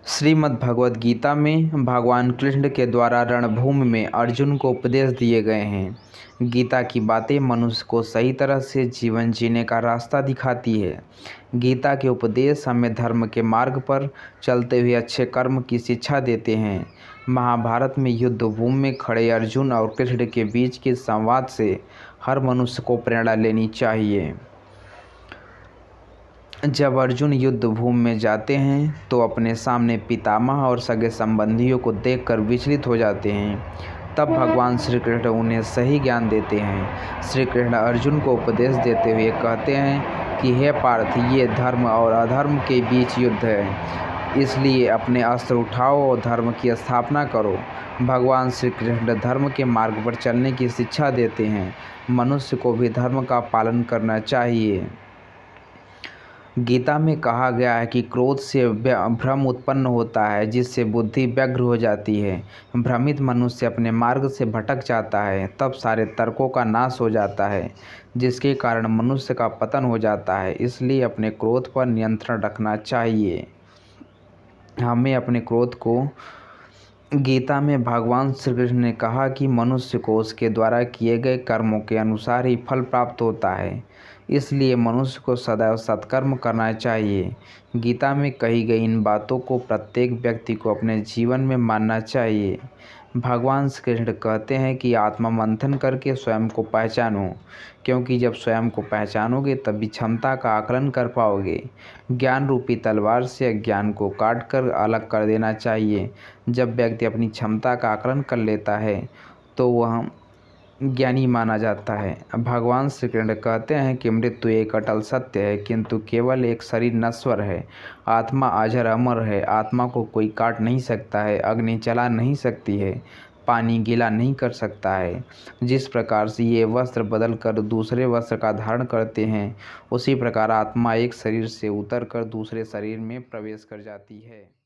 श्रीमद् भगवद गीता में भगवान कृष्ण के द्वारा रणभूमि में अर्जुन को उपदेश दिए गए हैं। गीता की बातें मनुष्य को सही तरह से जीवन जीने का रास्ता दिखाती है। गीता के उपदेश हमें धर्म के मार्ग पर चलते हुए अच्छे कर्म की शिक्षा देते हैं। महाभारत में युद्ध भूमि में खड़े अर्जुन और कृष्ण के बीच के संवाद से हर मनुष्य को प्रेरणा लेनी चाहिए। जब अर्जुन युद्ध भूमि में जाते हैं तो अपने सामने पितामह और सगे संबंधियों को देखकर विचलित हो जाते हैं। तब भगवान श्री कृष्ण उन्हें सही ज्ञान देते हैं। श्री कृष्ण अर्जुन को उपदेश देते हुए कहते हैं कि हे पार्थ, ये धर्म और अधर्म के बीच युद्ध है, इसलिए अपने अस्त्र उठाओ और धर्म की स्थापना करो। भगवान श्री कृष्ण धर्म के मार्ग पर चलने की शिक्षा देते हैं। मनुष्य को भी धर्म का पालन करना चाहिए। गीता में कहा गया है कि क्रोध से भ्रम उत्पन्न होता है, जिससे बुद्धि व्यग्र हो जाती है। भ्रमित मनुष्य अपने मार्ग से भटक जाता है, तब सारे तर्कों का नाश हो जाता है, जिसके कारण मनुष्य का पतन हो जाता है। इसलिए अपने क्रोध पर नियंत्रण रखना चाहिए। हमें अपने क्रोध को गीता में भगवान श्री कृष्ण ने कहा कि मनुष्य को उसके द्वारा किए गए कर्मों के अनुसार ही फल प्राप्त होता है, इसलिए मनुष्य को सदैव सत्कर्म करना चाहिए। गीता में कही गई इन बातों को प्रत्येक व्यक्ति को अपने जीवन में मानना चाहिए। भगवान श्री कृष्ण कहते हैं कि आत्मा मंथन करके स्वयं को पहचानो, क्योंकि जब स्वयं को पहचानोगे तभी क्षमता का आकलन कर पाओगे। ज्ञान रूपी तलवार से अज्ञान को काट कर अलग कर देना चाहिए। जब व्यक्ति अपनी क्षमता का आकलन कर लेता है तो वह ज्ञानी माना जाता है। भगवान श्री कृष्ण कहते हैं कि मृत्यु एक अटल सत्य है, किंतु केवल एक शरीर नश्वर है। आत्मा अजर अमर है। आत्मा को कोई काट नहीं सकता है, अग्नि जला नहीं सकती है, पानी गीला नहीं कर सकता है। जिस प्रकार से ये वस्त्र बदल कर दूसरे वस्त्र का धारण करते हैं, उसी प्रकार आत्मा एक शरीर से उतर कर दूसरे शरीर में प्रवेश कर जाती है।